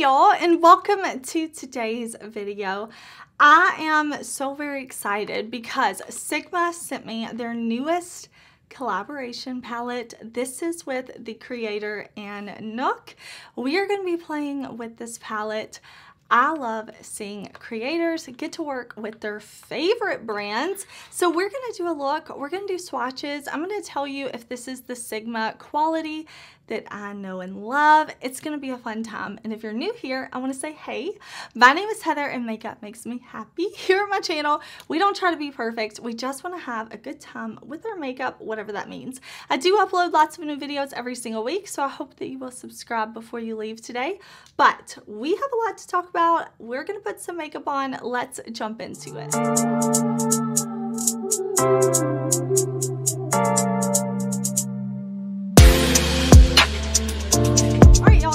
y'all, and welcome to today's video. I am so very excited because Sigma sent me their newest collaboration palette. This is with the creator Knook. We are going to be playing with this palette. I love seeing creators get to work with their favorite brands. So we're going to do a look, we're going to do swatches. I'm going to tell you if this is the Sigma quality that I know and love. It's going to be a fun time. And if you're new here, I want to say, hey, my name is Heather and makeup makes me happy. Here on my channel, we don't try to be perfect. We just want to have a good time with our makeup, whatever that means. I do upload lots of new videos every single week, so I hope that you will subscribe before you leave today. But we have a lot to talk about. We're going to put some makeup on. Let's jump into it.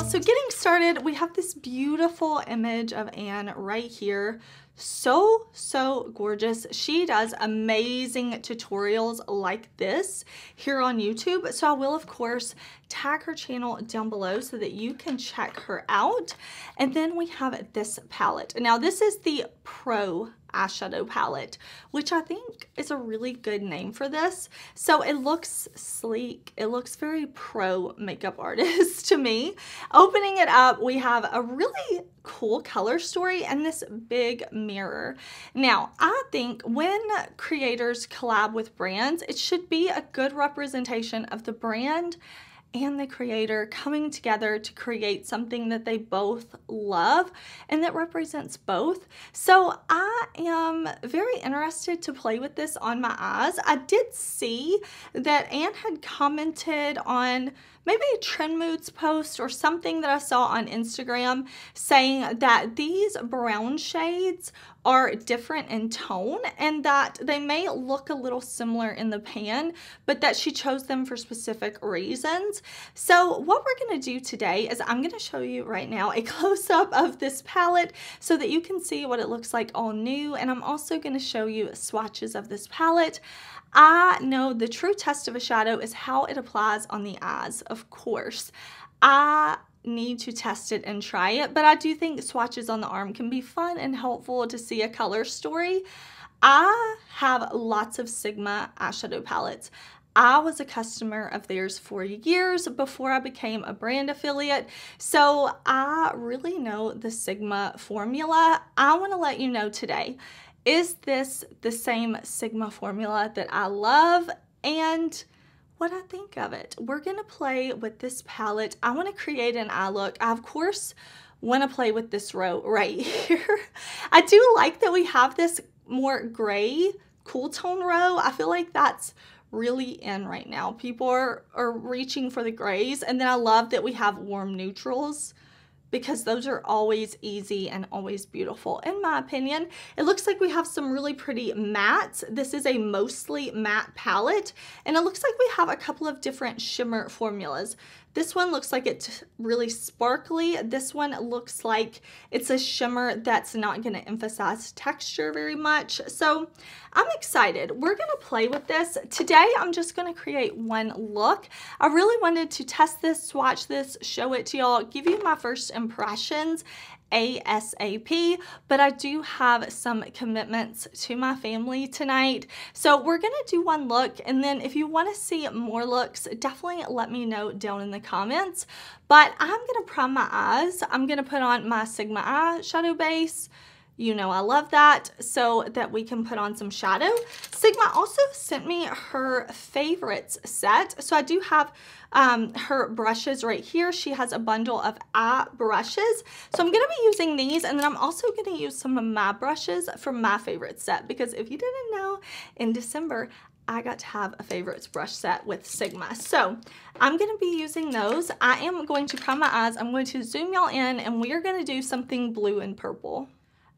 So getting started, we have this beautiful image of Anne right here. So gorgeous. She does amazing tutorials like this here on YouTube. So I will, of course, tag her channel down below so that you can check her out. And then we have this palette. Now, this is the Pro eyeshadow palette, which I think is a really good name for this. So it looks sleek. It looks very pro makeup artist to me. Opening it up, we have a really cool color story and this big mirror. Now, I think when creators collab with brands, it should be a good representation of the brand and the creator coming together to create something that they both love and that represents both. So I am very interested to play with this on my eyes. I did see that Anne had commented on maybe a Trend Moods post or something that I saw on Instagram saying that these brown shades are different in tone and that they may look a little similar in the pan, but that she chose them for specific reasons. So what we're going to do today is I'm going to show you right now a close-up of this palette so that you can see what it looks like all new, and I'm also going to show you swatches of this palette. I know the true test of a shadow is how it applies on the eyes, of course. I need to test it and try it, but I do think swatches on the arm can be fun and helpful to see a color story. I have lots of Sigma eyeshadow palettes. I was a customer of theirs for years before I became a brand affiliate, so I really know the Sigma formula. I want to let you know today, is this the same Sigma formula that I love and what I think of it? We're going to play with this palette. I want to create an eye look. I, of course, want to play with this row right here. I do like that we have this more gray, cool tone row. I feel like that's really in right now. People are reaching for the grays, and then I love that we have warm neutrals, because those are always easy and always beautiful, in my opinion. It looks like we have some really pretty mattes. This is a mostly matte palette, and it looks like we have a couple of different shimmer formulas. This one looks like it's really sparkly. This one looks like it's a shimmer that's not going to emphasize texture very much. So I'm excited. We're going to play with this. Today, I'm just going to create one look. I really wanted to test this, swatch this, show it to y'all, give you my first impressions ASAP, but I do have some commitments to my family tonight. So we're going to do one look, and then if you want to see more looks, definitely let me know down in the comments. But I'm going to prime my eyes. I'm going to put on my Sigma eyeshadow base. You know I love that, so that we can put on some shadow. Sigma also sent me her favorites set. So I do have her brushes right here. She has a bundle of eye brushes. So I'm going to be using these, and then I'm also going to use some of my brushes from my favorite set, because if you didn't know, in December, I got to have a favorites brush set with Sigma. So I'm going to be using those. I am going to prime my eyes. I'm going to zoom y'all in, and we are going to do something blue and purple.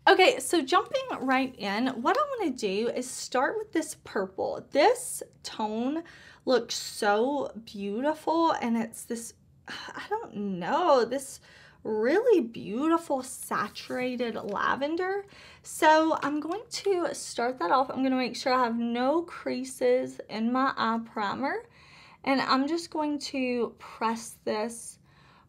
Okay, so jumping right in, what I want to do is start with this purple. This tone looks so beautiful, and it's this, I don't know, this really beautiful saturated lavender. So I'm going to start that off. I'm going to make sure I have no creases in my eye primer, and I'm just going to press this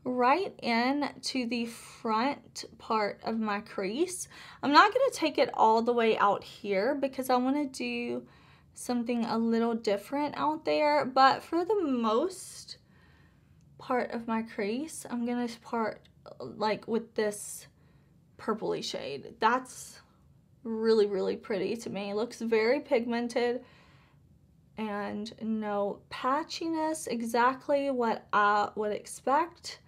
right in to the front part of my crease. I'm not going to take it all the way out here because I want to do something a little different out there, but for the most part of my crease, I'm going to part like with this purpley shade. That's really, really pretty to me. It looks very pigmented and no patchiness, exactly what I would expect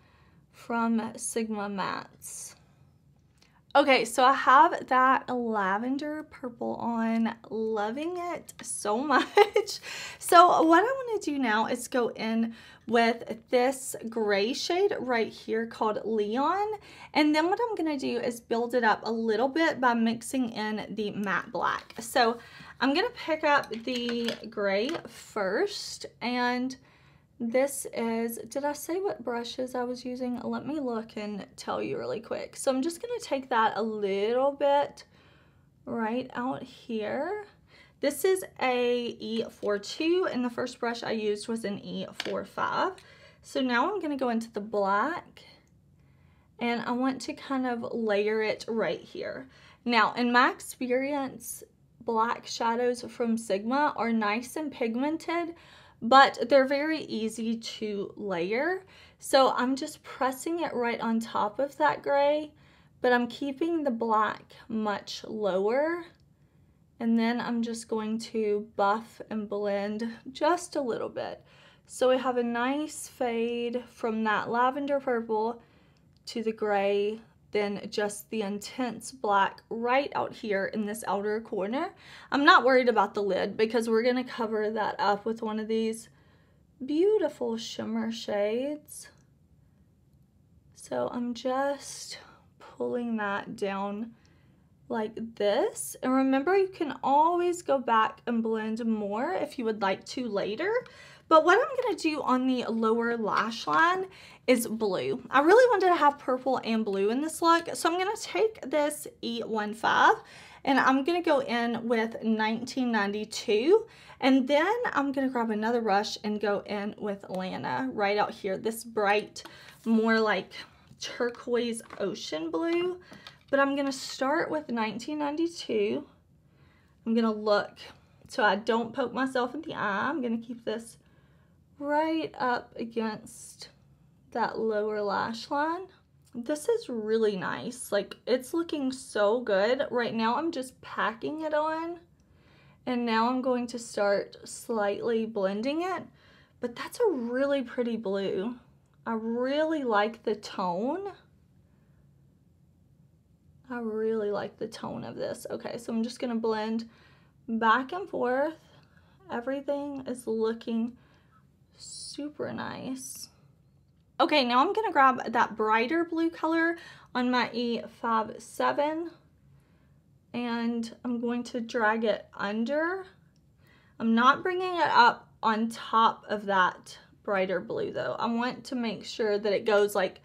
from Sigma mattes. Okay, so I have that lavender purple on, loving it so much. So what I want to do now is go in with this gray shade right here called Leon, and then what I'm going to do is build it up a little bit by mixing in the matte black. So I'm going to pick up the gray first, and this is, did I say what brushes I was using? Let me look and tell you really quick. So I'm just going to take that a little bit right out here. This is a E42, and the first brush I used was an E45. So now I'm going to go into the black, and I want to kind of layer it right here. Now, in my experience, black shadows from Sigma are nice and pigmented, but they're very easy to layer. So I'm just pressing it right on top of that gray, but I'm keeping the black much lower. And then I'm just going to buff and blend just a little bit. So we have a nice fade from that lavender purple to the gray, then just the intense black right out here in this outer corner. I'm not worried about the lid because we're going to cover that up with one of these beautiful shimmer shades. So I'm just pulling that down like this. And remember, you can always go back and blend more if you would like to later. But what I'm going to do on the lower lash line is blue. I really wanted to have purple and blue in this look. So I'm going to take this E15 and I'm going to go in with 1992. And then I'm going to grab another brush and go in with Lana right out here. This bright, more like turquoise ocean blue. But I'm going to start with 1992. I'm going to look so I don't poke myself in the eye. I'm going to keep this right up against that lower lash line. This is really nice. Like, it's looking so good. Right now I'm just packing it on, and now I'm going to start slightly blending it. But that's a really pretty blue. I really like the tone. I really like the tone of this. Okay, so I'm just going to blend back and forth. Everything is looking super nice. Okay, now I'm going to grab that brighter blue color on my E57, and I'm going to drag it under. I'm not bringing it up on top of that brighter blue though. I want to make sure that it goes like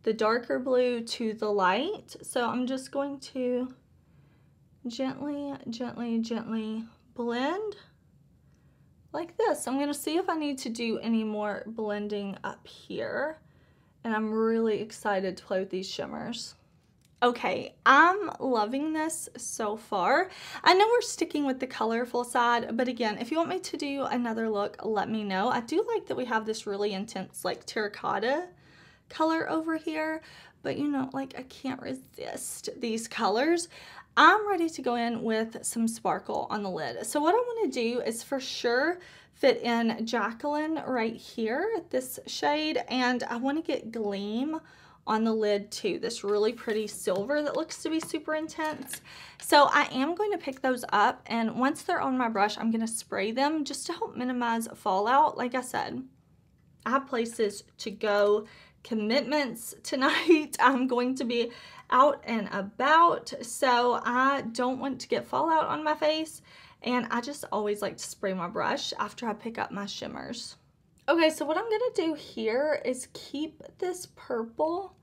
the darker blue to the light. So I'm just going to gently, gently, gently blend like this. I'm going to see if I need to do any more blending up here. And I'm really excited to play with these shimmers. Okay, I'm loving this so far. I know we're sticking with the colorful side, but again, if you want me to do another look, let me know. I do like that we have this really intense like terracotta color over here, but you know, like I can't resist these colors. I'm ready to go in with some sparkle on the lid. So what I want to do is for sure fit in Jacqueline right here, this shade, and I want to get Gleam on the lid too, this really pretty silver that looks to be super intense. So I am going to pick those up, and once they're on my brush, I'm going to spray them just to help minimize fallout. Like I said, I have places to go, commitments tonight. I'm going to be out and about, so I don't want to get fallout on my face, and I just always like to spray my brush after I pick up my shimmers. Okay, so what I'm going to do here is keep this purple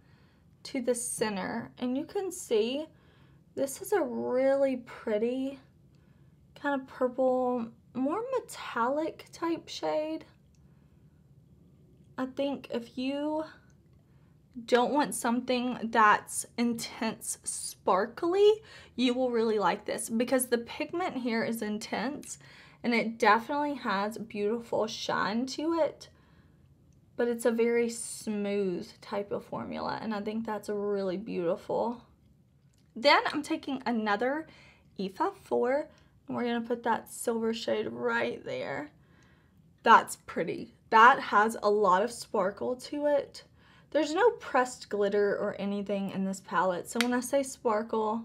to the center, and you can see this is a really pretty kind of purple, more metallic type shade. I think if you don't want something that's intense sparkly, you will really like this because the pigment here is intense and it definitely has beautiful shine to it, but it's a very smooth type of formula, and I think that's really beautiful. Then I'm taking another Etah 4, and we're going to put that silver shade right there. That's pretty. That has a lot of sparkle to it. There's no pressed glitter or anything in this palette, so when I say sparkle,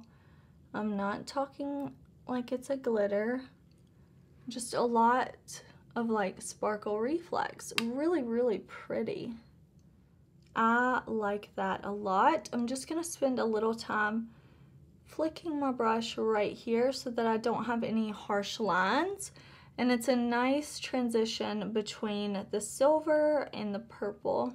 I'm not talking like it's a glitter. Just a lot of like sparkle reflex. Really, really pretty. I like that a lot. I'm just going to spend a little time flicking my brush right here so that I don't have any harsh lines. And it's a nice transition between the silver and the purple.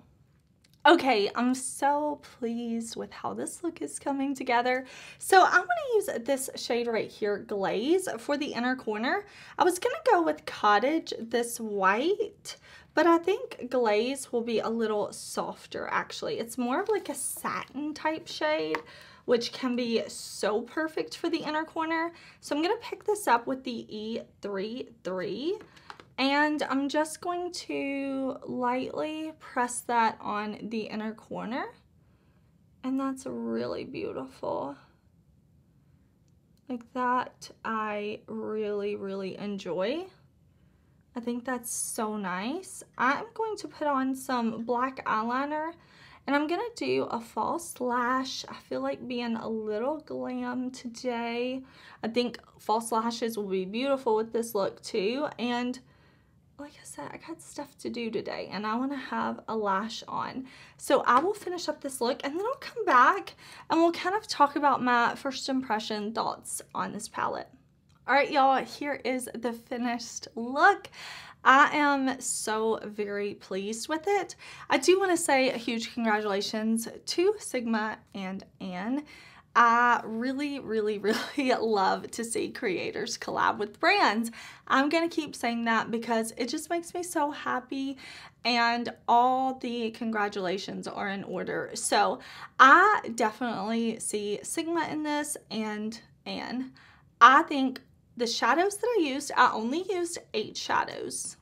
Okay, I'm so pleased with how this look is coming together. So I'm going to use this shade right here, Glaze, for the inner corner. I was going to go with Cottage, this white, but I think Glaze will be a little softer actually. It's more of like a satin type shade, which can be so perfect for the inner corner. So I'm going to pick this up with the E33. And I'm just going to lightly press that on the inner corner. And that's really beautiful. Like that, I really, really enjoy. I think that's so nice. I'm going to put on some black eyeliner. And I'm going to do a false lash. I feel like being a little glam today. I think false lashes will be beautiful with this look too. And like I said, I got stuff to do today and I want to have a lash on. So I will finish up this look and then I'll come back and we'll kind of talk about my first impression thoughts on this palette. All right, y'all, here is the finished look. I am so very pleased with it. I do want to say a huge congratulations to Sigma and Anne. I really, really, really love to see creators collab with brands. I'm going to keep saying that because it just makes me so happy and all the congratulations are in order. So I definitely see Sigma in this and Anne. I think the shadows that I used, I only used 8 shadows.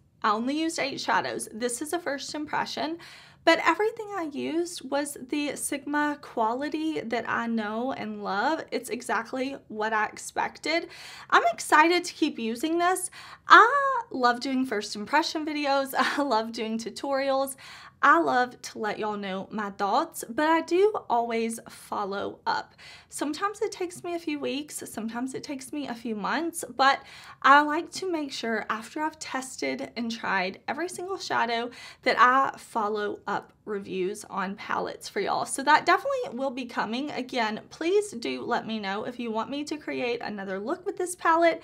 This is a first impression. But everything I used was the Sigma quality that I know and love. It's exactly what I expected. I'm excited to keep using this. I love doing first impression videos. I love doing tutorials. I love to let y'all know my thoughts, but I do always follow up. Sometimes it takes me a few weeks, sometimes it takes me a few months, but I like to make sure after I've tested and tried every single shadow that I follow up reviews on palettes for y'all. So that definitely will be coming. Again, please do let me know if you want me to create another look with this palette.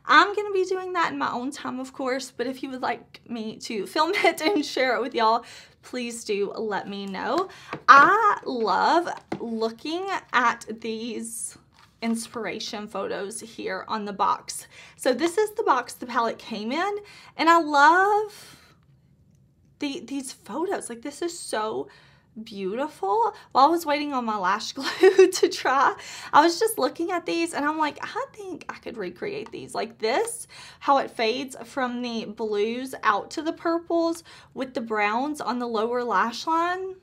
I'm going to be doing that in my own time, of course, but if you would like me to film it and share it with y'all, please do let me know. I love looking at these inspiration photos here on the box. So this is the box the palette came in, and I love these photos. Like, this is so beautiful. While I was waiting on my lash glue to dry, I was just looking at these and I'm like, I think I could recreate these like this, how it fades from the blues out to the purples with the browns on the lower lash line.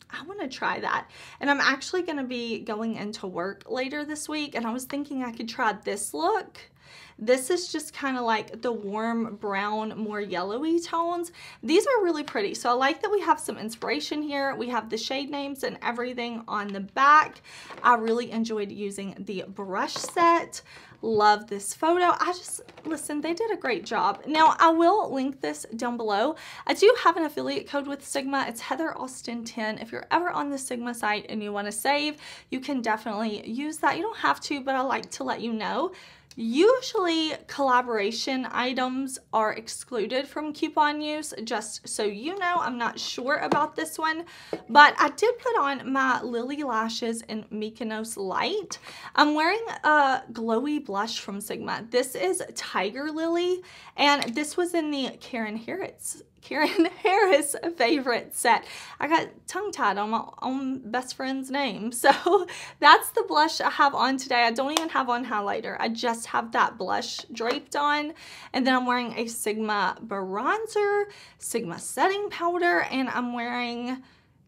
I want to try that. And I'm actually going to be going into work later this week and I was thinking I could try this look. This is just kind of like the warm brown, more yellowy tones. These are really pretty. So I like that we have some inspiration here. We have the shade names and everything on the back. I really enjoyed using the brush set. Love this photo. Listen, they did a great job. Now, I will link this down below. I do have an affiliate code with Sigma. It's HeatherAustin10. If you're ever on the Sigma site and you want to save, you can definitely use that. You don't have to, but I like to let you know. Usually collaboration items are excluded from coupon use, just so you know. I'm not sure about this one, but I did put on my Lilly lashes in Mykonos Lite. I'm wearing a glowy blush from Sigma. This is Tiger Lily, and this was in the Karen Harris favorite set. I got tongue-tied on my own best friend's name. So that's the blush I have on today. I don't even have on highlighter. I just have that blush draped on. And then I'm wearing a Sigma bronzer, Sigma setting powder, and I'm wearing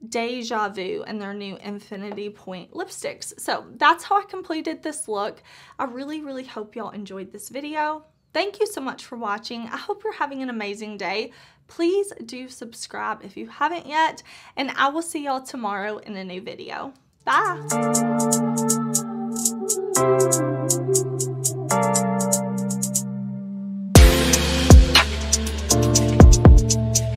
Deja Vu and their new Infinity Point lipsticks. So that's how I completed this look. I really, really hope y'all enjoyed this video. Thank you so much for watching. I hope you're having an amazing day. Please do subscribe if you haven't yet, and I will see y'all tomorrow in a new video. Bye!